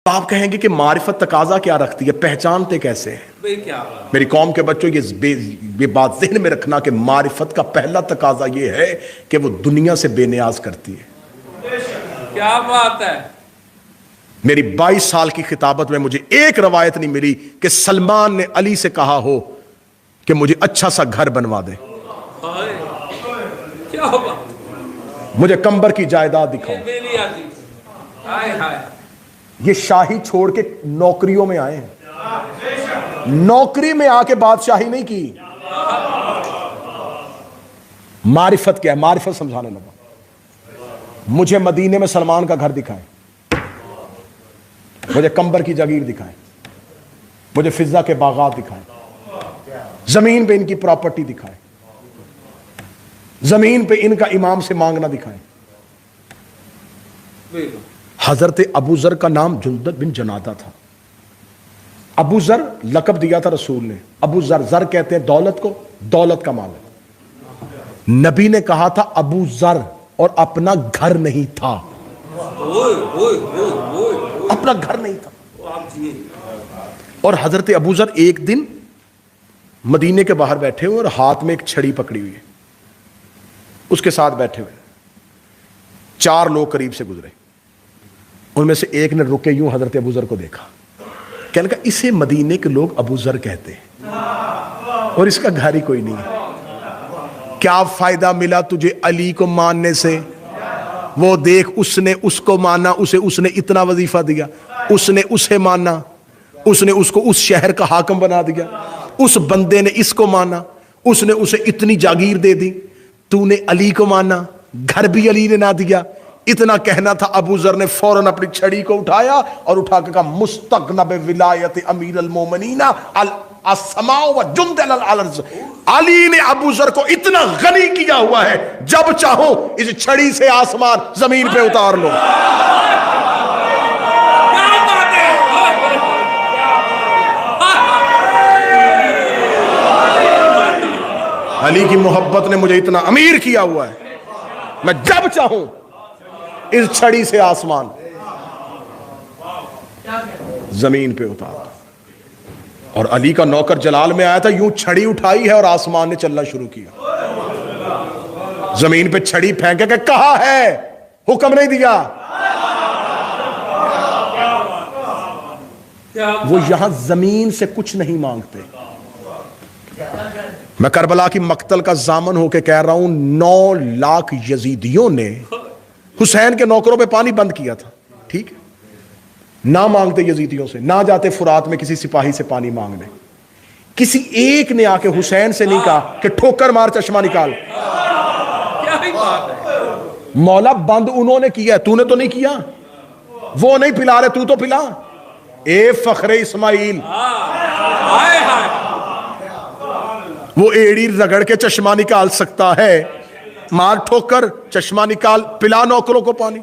آپ کہیں گے کہ معرفت تقاضا کیا رکھتی ہے، پہچانتے کیسے ہیں؟ میری قوم کے بچوں یہ بات ذہن میں رکھنا کہ معرفت کا پہلا تقاضا یہ ہے کہ وہ دنیا سے بے نیاز کرتی ہے۔ کیا بات ہے۔ میری 22 سال کی خطابت میں مجھے ایک روایت نہیں ملی کہ سلمان نے علی سے کہا ہو کہ مجھے اچھا سا گھر بنوا دے، کیا بات، مجھے کمبر کی جائیداد دکھاؤ۔ یہ شاہی چھوڑ کے نوکریوں میں آئے ہیں، نوکری میں آ کے بادشاہی نہیں کی۔ معرفت کیا ہے؟ معرفت سمجھانے لگا۔ مجھے مدینے میں سلمان کا گھر دکھائیں، مجھے کمبر کی جاگیر دکھائیں، مجھے فضہ کے باغات دکھائیں، زمین پہ ان کی پراپرٹی دکھائیں، زمین پہ ان کا امام سے مانگنا دکھائیں۔ حضرت ابو ذر کا نام جندب بن جنادہ تھا۔ ابو ذر لقب دیا تھا رسول نے، ابو ذر، ذر کہتے ہیں دولت کو، دولت کا مالک۔ نبی نے کہا تھا ابو ذر، اور اپنا گھر نہیں تھا، اپنا گھر نہیں تھا۔ اور حضرت ابو ذر ایک دن مدینے کے باہر بیٹھے ہوئے اور ہاتھ میں ایک چھڑی پکڑی ہوئی ہے، اس کے ساتھ بیٹھے ہوئے 4 لوگ قریب سے گزرے، ان میں سے ایک نے رکے یوں حضرت ابو ذر کو دیکھا، کہنے لگا اسے مدینے کے لوگ ابو ذر کہتے ہیں اور اس کا گھر ہی کوئی نہیں ہے، کیا فائدہ ملا تجھے علی کو ماننے سے؟ وہ دیکھ، اس نے اس کو مانا، اس نے اتنا وظیفہ دیا، اس نے اسے مانا، اس نے اس کو اس شہر کا حاکم بنا دیا، اس بندے نے اس کو مانا، اس نے اسے اتنی جاگیر دے دی، تو نے علی کو مانا، گھر بھی علی نے نہ دیا۔ اتنا کہنا تھا، ابو ذر نے فوراً اپنی چھڑی کو اٹھایا اور اٹھا کے کہا مستغنب ولایت امیر المومنین السماء و جند الارض۔ علی نے ابو ذر کو اتنا غنی کیا ہوا ہے، جب چاہو اس چھڑی سے آسمان زمین پہ اتار لو۔ علی کی محبت نے مجھے اتنا امیر کیا ہوا ہے، میں جب چاہوں اس چھڑی سے آسمان زمین پہ اتار دوں۔ اور علی کا نوکر جلال میں آیا تھا، یوں چھڑی اٹھائی ہے اور آسمان نے چلنا شروع کیا، زمین پہ چھڑی پھینکے کہ کہا ہے، حکم نہیں دیا۔ وہ یہاں زمین سے کچھ نہیں مانگتے۔ میں کربلا کی مقتل کا ضامن ہو کے کہہ رہا ہوں، 9 لاکھ یزیدیوں نے حسین کے نوکروں پہ پانی بند کیا تھا، ٹھیک ہے، نہ مانگتے یزیدیوں سے، نہ جاتے فرات میں کسی سپاہی سے پانی مانگنے، کسی ایک نے آ کے حسین سے نہیں کہا کہ ٹھوکر مار چشمہ نکال۔ مولا بند انہوں نے کیا ہے، تو نے تو نہیں کیا، وہ نہیں پلا رہے، تو تو پلا۔ اے فخر اسماعیل، وہ ایڑی رگڑ کے چشمہ نکال سکتا ہے، مار ٹھوکر، چشمہ نکال، پلا نوکروں کو پانی۔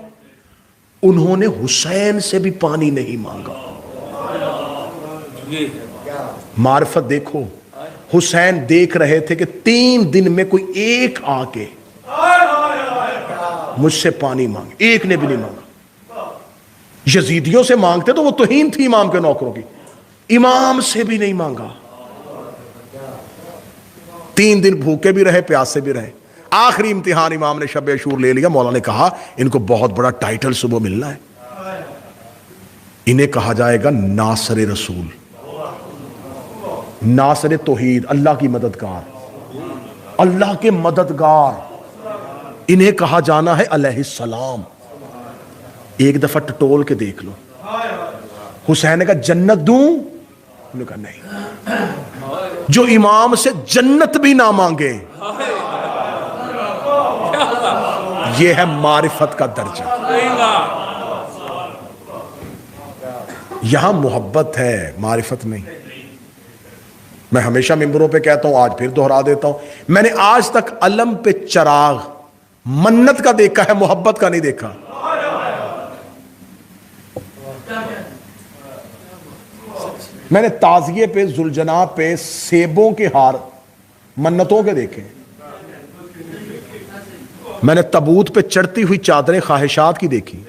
انہوں نے حسین سے بھی پانی نہیں مانگا۔ معرفت دیکھو، حسین دیکھ رہے تھے کہ 3 دن میں کوئی ایک آ کے مجھ سے پانی مانگے، ایک نے بھی نہیں مانگا۔ یزیدیوں سے مانگتے تو وہ توہین تھی امام کے نوکروں کی، امام سے بھی نہیں مانگا۔ 3 دن بھوکے بھی رہے، پیاسے بھی رہے۔ آخری امتحان امام نے شب عاشور لے لیا، مولا نے کہا ان کو بہت بڑا ٹائٹل صبح ملنا ہے، انہیں کہا جائے گا ناصر رسول، ناصر توحید، اللہ کی مددگار، اللہ کے مددگار، انہیں کہا جانا ہے علیہ السلام۔ ایک دفعہ ٹٹول کے دیکھ لو، حسین نے کہا جنت دوں؟ انہوں نے کہا نہیں، جو امام سے جنت بھی نہ مانگے، یہ ہے معرفت کا درجہ۔ یہاں محبت ہے، معرفت نہیں۔ میں ہمیشہ ممبروں پہ کہتا ہوں، آج پھر دہرا دیتا ہوں، میں نے آج تک علم پہ چراغ منت کا دیکھا ہے، محبت کا نہیں دیکھا۔ میں نے تعزیے پہ، ذوالجناح پہ سیبوں کے ہار منتوں کے دیکھے، میں نے تابوت پہ چڑھتی ہوئی چادریں خواہشات کی دیکھی،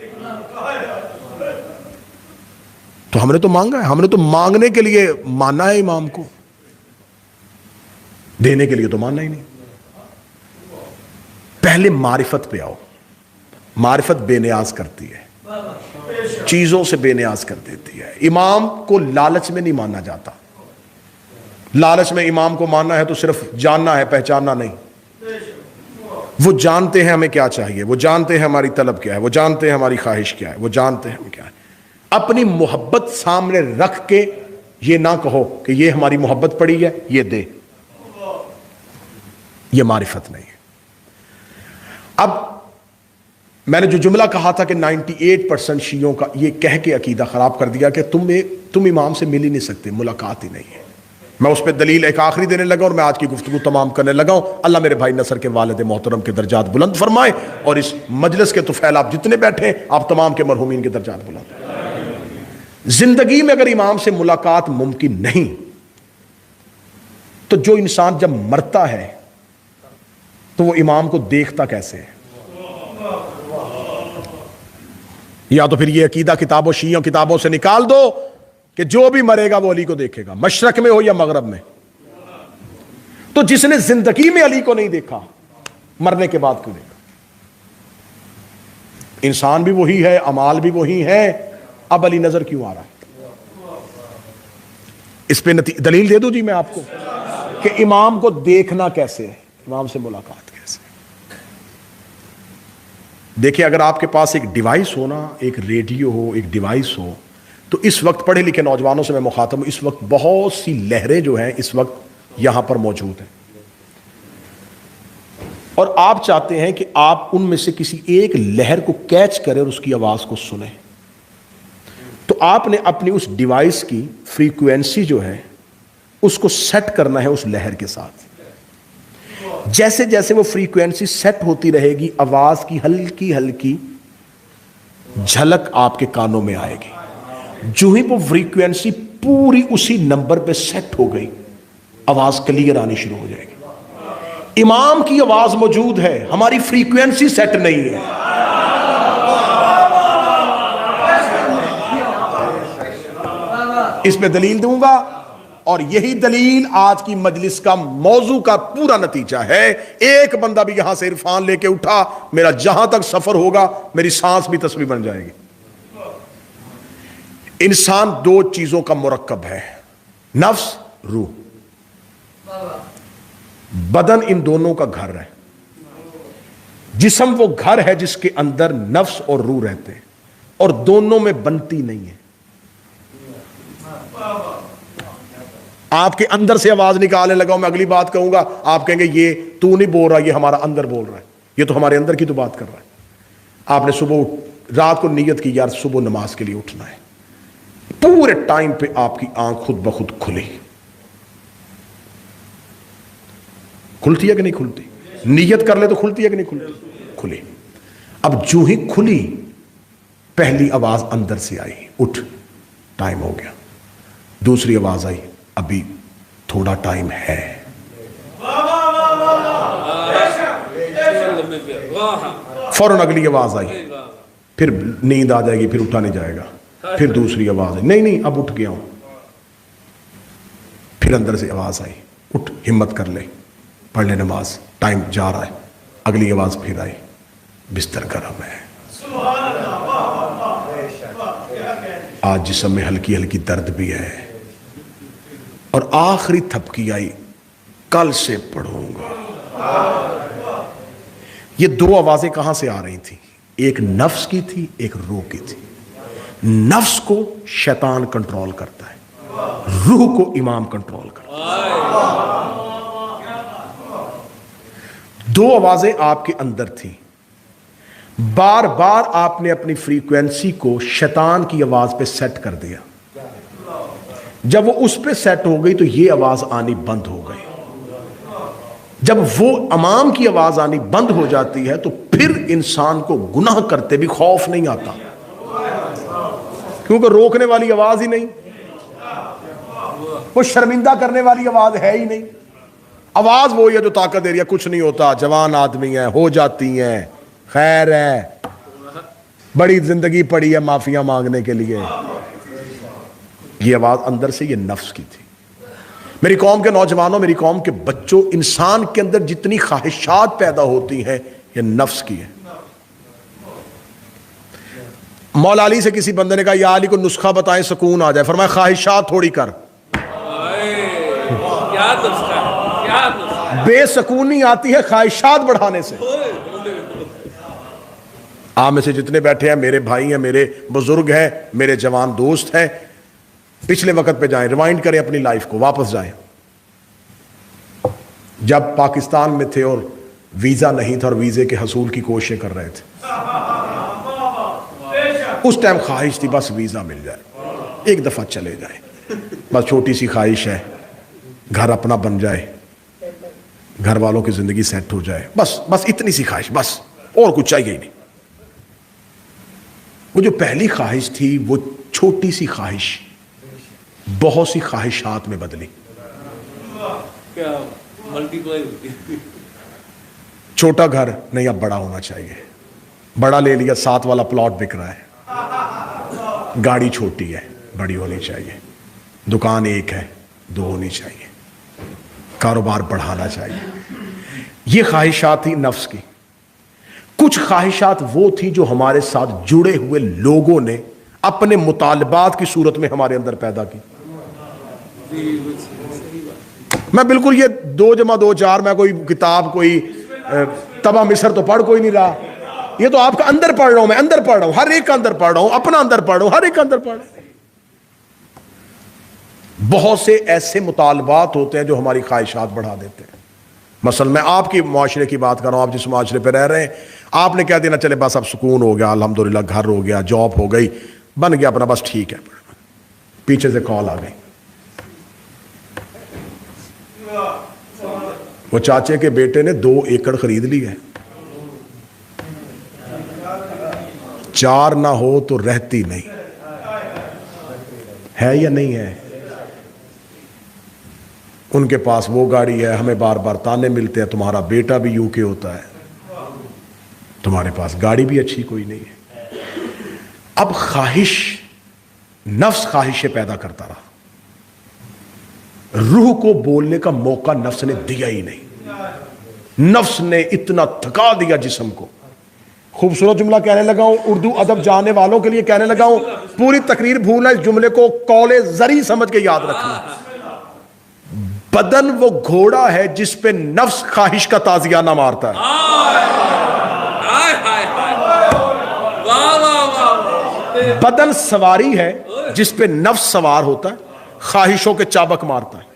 تو ہم نے تو مانگا ہے, ہم نے تو مانگنے کے لیے ماننا ہے امام کو, دینے کے لیے تو ماننا ہی نہیں. پہلے معرفت پہ آؤ. معرفت بے نیاز کرتی ہے, چیزوں سے بے نیاز کر دیتی ہے. امام کو لالچ میں نہیں مانا جاتا. لالچ میں امام کو ماننا ہے تو صرف جاننا ہے, پہچاننا نہیں. وہ جانتے ہیں ہمیں کیا چاہیے, وہ جانتے ہیں ہماری طلب کیا ہے, وہ جانتے ہیں ہماری خواہش کیا ہے, وہ جانتے ہیں ہمیں کیا ہے. اپنی محبت سامنے رکھ کے یہ نہ کہو کہ یہ ہماری محبت پڑی ہے, یہ دے. یہ معرفت نہیں ہے. اب میں نے جو جملہ کہا تھا کہ 98% شیعوں کا یہ کہہ کے عقیدہ خراب کر دیا کہ تم امام سے مل ہی نہیں سکتے, ملاقات ہی نہیں ہے. میں اس پہ دلیل ایک آخری دینے لگا اور میں آج کی گفتگو تمام کرنے لگا ہوں. اللہ میرے بھائی نصر کے والد محترم کے درجات بلند فرمائے, اور اس مجلس کے طفیل آپ جتنے بیٹھے ہیں آپ تمام کے مرحومین کے درجات بلند. زندگی میں اگر امام سے ملاقات ممکن نہیں تو جو انسان جب مرتا ہے تو وہ امام کو دیکھتا کیسے ہے؟ یا تو پھر یہ عقیدہ کتابوں شیعوں کتابوں سے نکال دو کہ جو بھی مرے گا وہ علی کو دیکھے گا, مشرق میں ہو یا مغرب میں. تو جس نے زندگی میں علی کو نہیں دیکھا مرنے کے بعد کیوں دیکھا؟ انسان بھی وہی ہے, اعمال بھی وہی ہے, اب علی نظر کیوں آ رہا ہے؟ اس پہ دلیل دے دوں جی میں آپ کو کہ امام کو دیکھنا کیسے ہے, امام سے ملاقات کیسے. دیکھیں اگر آپ کے پاس ایک ڈیوائس ہو نا, ایک ریڈیو ہو, ایک ڈیوائس ہو, تو اس وقت پڑھے لکھے نوجوانوں سے میں مخاطب ہوں, اس وقت بہت سی لہریں جو ہیں اس وقت یہاں پر موجود ہیں, اور آپ چاہتے ہیں کہ آپ ان میں سے کسی ایک لہر کو کیچ کریں اور اس کی آواز کو سنیں. تو آپ نے اپنی اس ڈیوائس کی فریکوینسی جو ہے اس کو سیٹ کرنا ہے اس لہر کے ساتھ. جیسے جیسے وہ فریکوینسی سیٹ ہوتی رہے گی آواز کی ہلکی ہلکی جھلک آپ کے کانوں میں آئے گی. جو ہی وہ فریکوینسی پوری اسی نمبر پہ سیٹ ہو گئی آواز کلیئر آنی شروع ہو جائے گی. امام کی آواز موجود ہے, ہماری فریکوینسی سیٹ نہیں ہے. اس پہ دلیل دوں گا, اور یہی دلیل آج کی مجلس کا موضوع کا پورا نتیجہ ہے. ایک بندہ بھی یہاں سے عرفان لے کے اٹھا, میرا جہاں تک سفر ہوگا میری سانس بھی تسبیح بن جائے گی. انسان دو چیزوں کا مرکب ہے, نفس روح. بدن ان دونوں کا گھر ہے. جسم وہ گھر ہے جس کے اندر نفس اور روح رہتے ہیں, اور دونوں میں بنتی نہیں ہے. آپ کے اندر سے آواز نکالنے لگا ہوں, میں اگلی بات کہوں گا آپ کہیں گے یہ تو نہیں بول رہا, یہ ہمارا اندر بول رہا ہے, یہ تو ہمارے اندر کی تو بات کر رہا ہے. آپ نے صبح رات کو نیت کی یار صبح نماز کے لیے اٹھنا ہے, پورے ٹائم پہ آپ کی آنکھ خود بخود کھلی. کھلتی ہے کہ نہیں کھلتی؟ نیت کر لے تو کھلتی ہے کہ نہیں کھلتی؟ کھلی. اب جو ہی کھلی پہلی آواز اندر سے آئی, اٹھ ٹائم ہو گیا. دوسری آواز آئی, ابھی تھوڑا ٹائم ہے. فوراً اگلی آواز آئی, پھر نیند آ جائے گی, پھر اٹھا نہیں جائے گا. پھر دوسری آواز آئی, نہیں اب اٹھ گیا ہوں. پھر اندر سے آواز آئی, اٹھ ہمت کر لے, پڑھ لے نماز, ٹائم جا رہا ہے. اگلی آواز پھر آئی, بستر گرم ہے. آج جسم میں ہلکی ہلکی درد بھی ہے. اور آخری تھپکی آئی, کل سے پڑھوں گا. یہ دو آوازیں کہاں سے آ رہی تھیں؟ ایک نفس کی تھی, ایک روح کی تھی. نفس کو شیطان کنٹرول کرتا ہے, روح کو امام کنٹرول کرتا ہے. دو آوازیں آپ کے اندر تھیں, بار بار آپ نے اپنی فریکوینسی کو شیطان کی آواز پہ سیٹ کر دیا. جب وہ اس پہ سیٹ ہو گئی تو یہ آواز آنی بند ہو گئی. جب وہ امام کی آواز آنی بند ہو جاتی ہے تو پھر انسان کو گناہ کرتے بھی خوف نہیں آتا, کیونکہ روکنے والی آواز ہی نہیں, وہ شرمندہ کرنے والی آواز ہے ہی نہیں. آواز وہی ہے جو طاقت دے رہی ہے, کچھ نہیں ہوتا, جوان آدمی ہیں, ہو جاتی ہیں, خیر ہے, بڑی زندگی پڑی ہے معافیاں مانگنے کے لیے. یہ آواز اندر سے یہ نفس کی تھی. میری قوم کے نوجوانوں، میری قوم کے بچوں، انسان کے اندر جتنی خواہشات پیدا ہوتی ہیں یہ نفس کی ہے. مولا علی سے کسی بندے نے کہا یا علی کو نسخہ بتائیں سکون آ جائے. فرمایا خواہشات تھوڑی کر. کیا نسخہ ہے؟ کیا نسخہ؟ بے سکونی آتی ہے خواہشات بڑھانے سے. آپ میں سے جتنے بیٹھے ہیں میرے بھائی ہیں، میرے بزرگ ہیں، میرے جوان دوست ہیں، پچھلے وقت پہ جائیں، ریوائنڈ کریں اپنی لائف کو، واپس جائیں. جب پاکستان میں تھے اور ویزا نہیں تھا اور ویزے کے حصول کی کوششیں کر رہے تھے، اس ٹائم خواہش تھی بس ویزا مل جائے، ایک دفعہ چلے جائیں، بس چھوٹی سی خواہش ہے، گھر اپنا بن جائے، گھر والوں کی زندگی سیٹ ہو جائے، بس اتنی سی خواہش، بس اور کچھ چاہیے ہی نہیں. وہ جو پہلی خواہش تھی وہ چھوٹی سی خواہش بہت سی خواہشات میں بدلی. کیا ملٹی پلائی ہوتی ہے. چھوٹا گھر نہیں، اب بڑا ہونا چاہیے. بڑا لے لیا، 7 والا پلاٹ بک رہا ہے. گاڑی چھوٹی ہے، بڑی ہونی چاہیے. دکان ایک ہے، 2 ہونی چاہیے. کاروبار بڑھانا چاہیے. یہ خواہشات تھی نفس کی. کچھ خواہشات وہ تھی جو ہمارے ساتھ جڑے ہوئے لوگوں نے اپنے مطالبات کی صورت میں ہمارے اندر پیدا کی. میں بالکل یہ 2 × 2 = 4 میں کوئی کتاب، کوئی تبا مصر تو پڑھ کوئی نہیں رہا. یہ تو آپ کا اندر پڑھ رہا ہوں، میں اندر پڑھ رہا ہوں، ہر ایک کا اندر پڑھ رہا ہوں، اپنا اندر پڑھ رہا ہوں، ہر ایک کا اندر پڑھ رہا ہوں. بہت سے ایسے مطالبات ہوتے ہیں جو ہماری خواہشات بڑھا دیتے ہیں. مثلا میں آپ کی معاشرے کی بات کر رہا ہوں، آپ جس معاشرے پہ رہ رہے ہیں، آپ نے کہہ دینا چلے بس اب سکون ہو گیا، الحمدللہ گھر ہو گیا، جاب ہو گئی، بن گیا اپنا، بس ٹھیک ہے. پیچھے سے کال آ گئی، وہ چاچے کے بیٹے نے 2 ایکڑ خرید لی ہے. 4 نہ ہو تو رہتی نہیں ہے یا نہیں ہے. ان کے پاس وہ گاڑی ہے، ہمیں بار بار تانے ملتے ہیں تمہارا بیٹا بھی یو کے ہوتا ہے، تمہارے پاس گاڑی بھی اچھی کوئی نہیں ہے. اب خواہش، نفس خواہشیں پیدا کرتا رہا. روح کو بولنے کا موقع نفس نے دیا ہی نہیں. نفس نے اتنا تھکا دیا جسم کو. خوبصورت جملہ کہنے لگا ہوں، اردو ادب جاننے والوں کے لیے کہنے لگا ہوں، پوری تقریر بھولنا، اس جملے کو قول زری سمجھ کے یاد رکھنا. بدن وہ گھوڑا ہے جس پہ نفس خواہش کا تازیانہ مارتا ہے. بدن سواری ہے جس پہ نفس سوار ہوتا ہے، خواہشوں کے چابک مارتا ہے.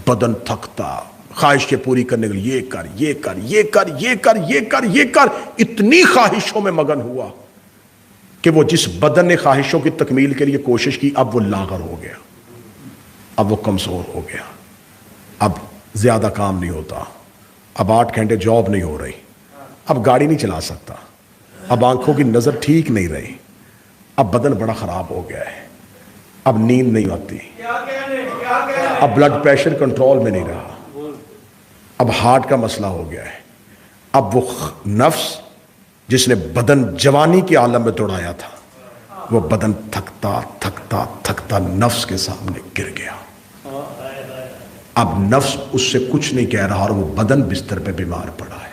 بدن تھکتا، خواہش کے پوری کرنے کے لیے یہ کر، یہ کر، یہ کر، یہ کر، یہ کر، یہ کر، اتنی خواہشوں میں مگن ہوا کہ وہ جس بدن نے خواہشوں کی تکمیل کے لیے کوشش کی، اب وہ لاغر ہو گیا، اب وہ کمزور ہو گیا. اب زیادہ کام نہیں ہوتا، اب 8 گھنٹے جاب نہیں ہو رہی، اب گاڑی نہیں چلا سکتا، اب آنکھوں کی نظر ٹھیک نہیں رہی، اب بدن بڑا خراب ہو گیا ہے، اب نیند نہیں آتی، اب بلڈ پریشر کنٹرول میں نہیں رہا، اب ہارٹ کا مسئلہ ہو گیا ہے. اب وہ نفس جس نے بدن جوانی کے عالم میں دوڑایا تھا، وہ بدن تھکتا تھکتا تھکتا نفس کے سامنے گر گیا. اب نفس اس سے کچھ نہیں کہہ رہا اور وہ بدن بستر پہ بیمار پڑا ہے.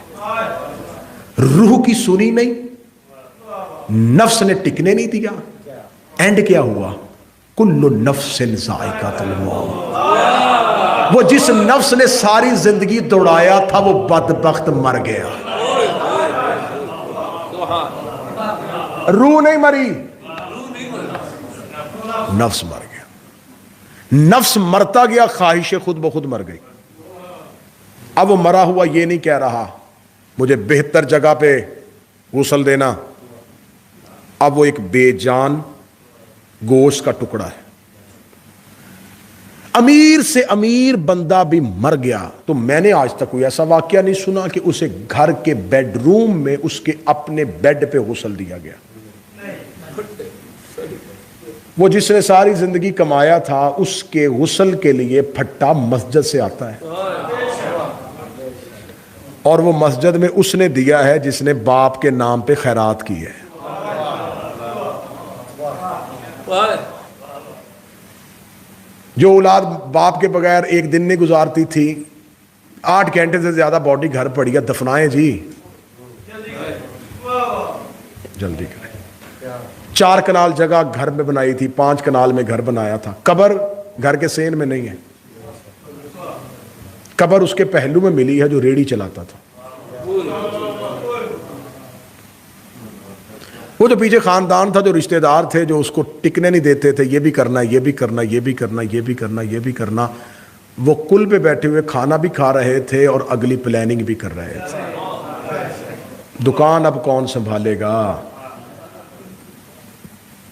روح کی سنی نہیں، نفس نے ٹکنے نہیں دیا. اینڈ کیا ہوا؟ کل نفس ذائقۃ الموت. وہ جس نفس نے ساری زندگی دوڑایا تھا وہ بدبخت مر گیا. روح نہیں مری، نفس مر گیا. نفس مرتا گیا، خواہشیں خود بخود مر گئی. اب وہ مرا ہوا یہ نہیں کہہ رہا مجھے بہتر جگہ پہ غسل دینا. اب وہ ایک بے جان گوشت کا ٹکڑا ہے. امیر سے امیر بندہ بھی مر گیا تو میں نے آج تک کوئی ایسا واقعہ نہیں سنا کہ اسے گھر کے بیڈ روم میں اس کے اپنے بیڈ پہ غسل دیا گیا. وہ جس نے ساری زندگی کمایا تھا اس کے غسل کے لیے پھٹا مسجد سے آتا ہے، اور وہ مسجد میں اس نے دیا ہے جس نے باپ کے نام پہ خیرات کی ہے. جو اولاد باپ کے بغیر ایک دن نہیں گزارتی تھی، 8 گھنٹے سے زیادہ باڈی گھر پڑی ہے، دفنائیں جی، جلدی کریں۔ 4 کنال جگہ گھر میں بنائی تھی، 5 کنال میں گھر بنایا تھا، قبر گھر کے سین میں نہیں ہے، قبر اس کے پہلو میں ملی ہے جو ریڑھی چلاتا تھا۔ وہ جو پیچھے خاندان تھا، جو رشتہ دار تھے، جو اس کو ٹکنے نہیں دیتے تھے، یہ بھی کرنا، یہ بھی کرنا، یہ بھی کرنا، یہ بھی کرنا، یہ بھی کرنا، وہ کل پہ بیٹھے ہوئے کھانا بھی کھا رہے تھے اور اگلی پلاننگ بھی کر رہے تھے۔ دکان اب کون سنبھالے گا؟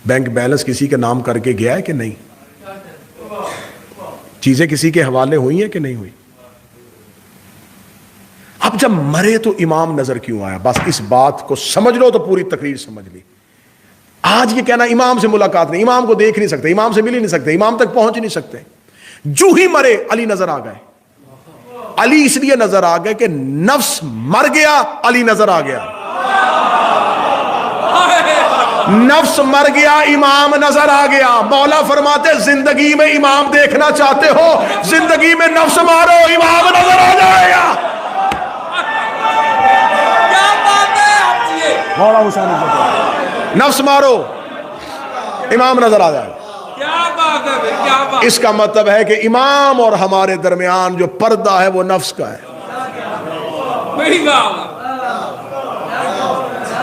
بینک بیلنس کسی کے نام کر کے گیا ہے کہ نہیں؟ چیزیں کسی کے حوالے ہوئی ہیں کہ نہیں ہوئی؟ اب جب مرے تو امام نظر کیوں آیا؟ بس اس بات کو سمجھ لو تو پوری تقریر سمجھ لی۔ آج یہ کہنا امام سے ملاقات نہیں، امام کو دیکھ نہیں سکتے، امام سے مل ہی نہیں سکتے، امام تک پہنچ ہی نہیں سکتے، جو ہی مرے علی نظر آ گئے۔ علی اس لیے نظر آ گئے کہ نفس مر گیا، علی نظر آ گیا۔ نفس مر گیا، امام نظر آ گیا۔ مولا فرماتے زندگی میں امام دیکھنا چاہتے ہو، زندگی میں نفس مارو، امام نظر آ جائے گا۔ مولا حسین نفس مارو، امام نظر آ جائے گا۔ اس کا مطلب ہے کہ امام اور ہمارے درمیان جو پردہ ہے وہ نفس کا ہے۔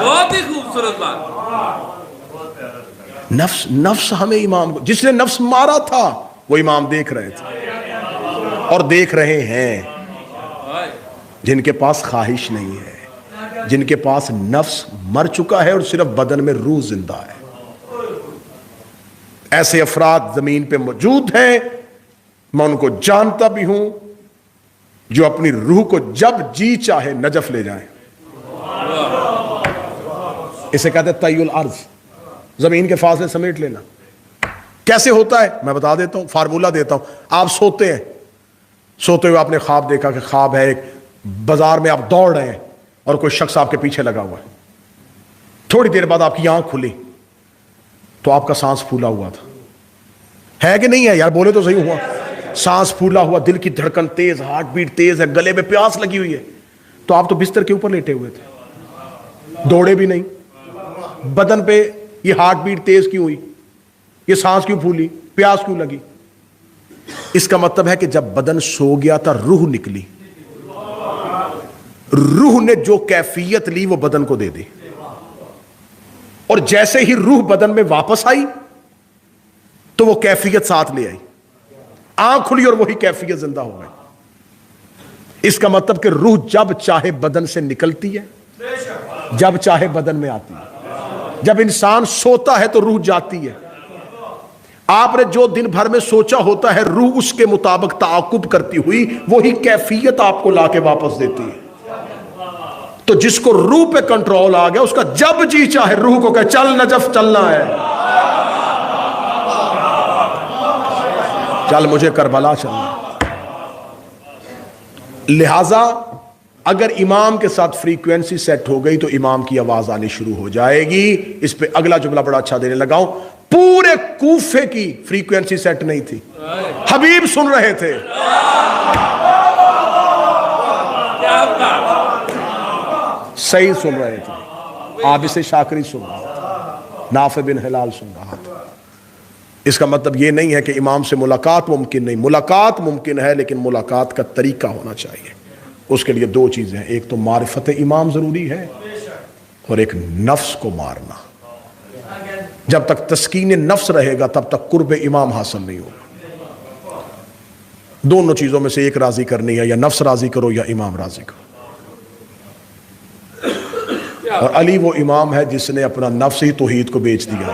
بہت ہی خوبصورت بات۔ نفس ہمیں امام کو، جس نے نفس مارا تھا وہ امام دیکھ رہے تھے اور دیکھ رہے ہیں۔ جن کے پاس خواہش نہیں ہے، جن کے پاس نفس مر چکا ہے اور صرف بدن میں روح زندہ ہے، ایسے افراد زمین پہ موجود ہیں۔ میں ان کو جانتا بھی ہوں جو اپنی روح کو جب جی چاہے نجف لے جائیں۔ اسے کہتے ہیں طی الارض، زمین کے فاصلے سمیٹ لینا۔ کیسے ہوتا ہے میں بتا دیتا ہوں، فارمولہ دیتا ہوں۔ آپ سوتے ہیں، سوتے ہوئے آپ نے خواب دیکھا کہ خواب ہے ایک بازار میں آپ دوڑ رہے ہیں اور کوئی شخص آپ کے پیچھے لگا ہوا ہے۔ تھوڑی دیر بعد آپ کی آنکھ کھلی تو آپ کا سانس پھولا ہوا تھا، ہے کہ نہیں ہے یار؟ بولے تو صحیح ہوا۔ سانس پھولا ہوا، دل کی دھڑکن تیز، ہارٹ بیٹ تیز ہے، گلے میں پیاس لگی ہوئی ہے، تو آپ تو بستر کے اوپر لیٹے ہوئے تھے، دوڑے بھی نہیں۔ بدن پہ یہ ہارٹ بیٹ تیز کیوں ہوئی؟ یہ سانس کیوں پھولی؟ پیاس کیوں لگی؟ اس کا مطلب ہے کہ جب بدن سو گیا تھا روح نکلی، روح نے جو کیفیت لی وہ بدن کو دے دی، اور جیسے ہی روح بدن میں واپس آئی تو وہ کیفیت ساتھ لے آئی، آنکھ کھلی اور وہی کیفیت زندہ ہو گئی۔ اس کا مطلب کہ روح جب چاہے بدن سے نکلتی ہے، جب چاہے بدن میں آتی ہے۔ جب انسان سوتا ہے تو روح جاتی ہے۔ آپ نے جو دن بھر میں سوچا ہوتا ہے روح اس کے مطابق تعاقب کرتی ہوئی وہی کیفیت آپ کو لا کے واپس دیتی ہے۔ تو جس کو روح پہ کنٹرول آ گیا اس کا جب جی چاہے روح کو کہ چل نجف چلنا ہے، چل مجھے کربلا چلنا ہے۔ لہذا اگر امام کے ساتھ فریکوینسی سیٹ ہو گئی تو امام کی آواز آنی شروع ہو جائے گی۔ اس پہ اگلا جملہ بڑا اچھا دینے لگا ہوں، پورے کوفے کی فریکوینسی سیٹ نہیں تھی، حبیب سن رہے تھے۔ صحیح سن رہے تھے، عابس شاکری سن رہا تھا، نافع بن ہلال سن رہا تھا۔ اس کا مطلب یہ نہیں ہے کہ امام سے ملاقات ممکن نہیں، ملاقات ممکن ہے، لیکن ملاقات کا طریقہ ہونا چاہیے۔ اس کے لیے 2 چیزیں ہیں، ایک تو معرفت امام ضروری ہے اور ایک نفس کو مارنا۔ جب تک تسکین نفس رہے گا تب تک قرب امام حاصل نہیں ہوگا۔ دونوں چیزوں میں سے ایک راضی کرنی ہے، یا نفس راضی کرو یا امام راضی کرو۔ اور علی وہ امام ہے جس نے اپنا نفس ہی توحید کو بیچ دیا۔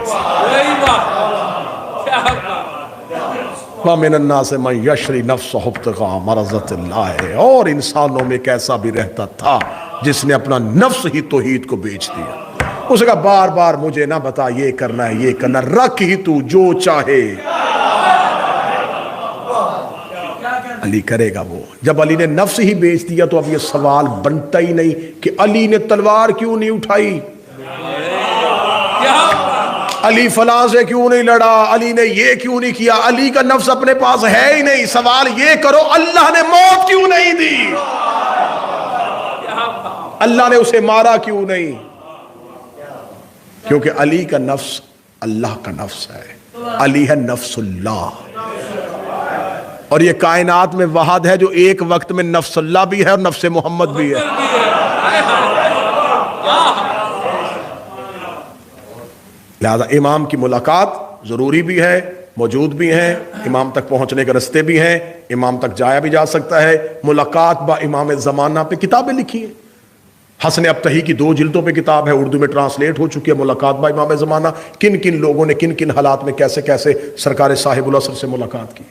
وَمِنَ النَّاسِ مَن يَشْرِي نَفْسَهُ ابْتِغَاءَ مَرْضَاتِ اللَّهِ، اور انسانوں میں ایک ایسا بھی رہتا تھا جس نے اپنا نفس ہی توحید کو بیچ دیا۔ اس نے کہا بار بار مجھے نہ بتا یہ کرنا ہے یہ کرنا، رکھ ہی تو جو چاہے، علی کرے گا وہ۔ جب علی نے نفس ہی بیچ دیا تو اب یہ سوال بنتا ہی نہیں کہ علی نے تلوار کیوں نہیں اٹھائی۔ علی فلاں سے کیوں نہیں لڑا، علی نے یہ کیوں نہیں کیا، علی کا نفس اپنے پاس ہے ہی نہیں. سوال یہ کرو اللہ نے موت کیوں نہیں دی، اللہ نے اسے مارا کیوں نہیں؟ کیونکہ علی کا نفس اللہ کا نفس ہے، علی ہے نفس اللہ. اور یہ کائنات میں واحد ہے جو ایک وقت میں نفس اللہ بھی ہے اور نفس محمد بھی ہے. لہذا امام کی ملاقات ضروری بھی ہے، موجود بھی ہیں، امام تک پہنچنے کے رستے بھی ہیں، امام تک جایا بھی جا سکتا ہے. ملاقات با امام زمانہ پہ کتابیں لکھی ہیں. حسن ابتہی کی 2 جلدوں پہ کتاب ہے، اردو میں ٹرانسلیٹ ہو چکی ہے. ملاقات با امام زمانہ، کن کن لوگوں نے کن کن حالات میں کیسے کیسے سرکار صاحب العصر سے ملاقات کی.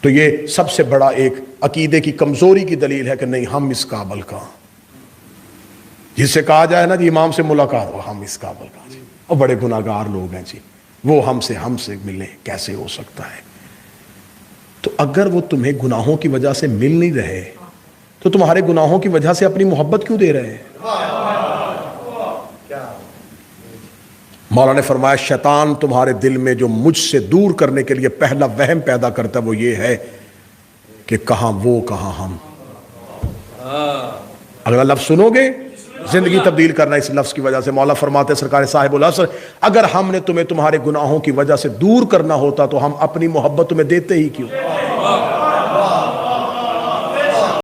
تو یہ سب سے بڑا ایک عقیدے کی کمزوری کی دلیل ہے کہ نہیں ہم اس قابل کا، جس سے کہا جائے نا جی امام سے ملاقات ہو، ہم اس قابل کا جی، اور بڑے گناہگار لوگ ہیں جی، وہ ہم سے ملیں، کیسے ہو سکتا ہے؟ تو اگر وہ تمہیں گناہوں کی وجہ سے مل نہیں رہے تو تمہارے گناہوں کی وجہ سے اپنی محبت کیوں دے رہے ہیں؟ مولا نے فرمایا شیطان تمہارے دل میں جو مجھ سے دور کرنے کے لیے پہلا وہم پیدا کرتا ہے وہ یہ ہے کہ کہاں وہ کہاں ہم. اگر لفظ سنو گے زندگی تبدیل کرنا اس لفظ کی وجہ سے. مولا فرماتے سرکار صاحب العصر اگر ہم نے تمہیں تمہارے گناہوں کی وجہ سے دور کرنا ہوتا تو ہم اپنی محبت تمہیں دیتے ہی کیوں؟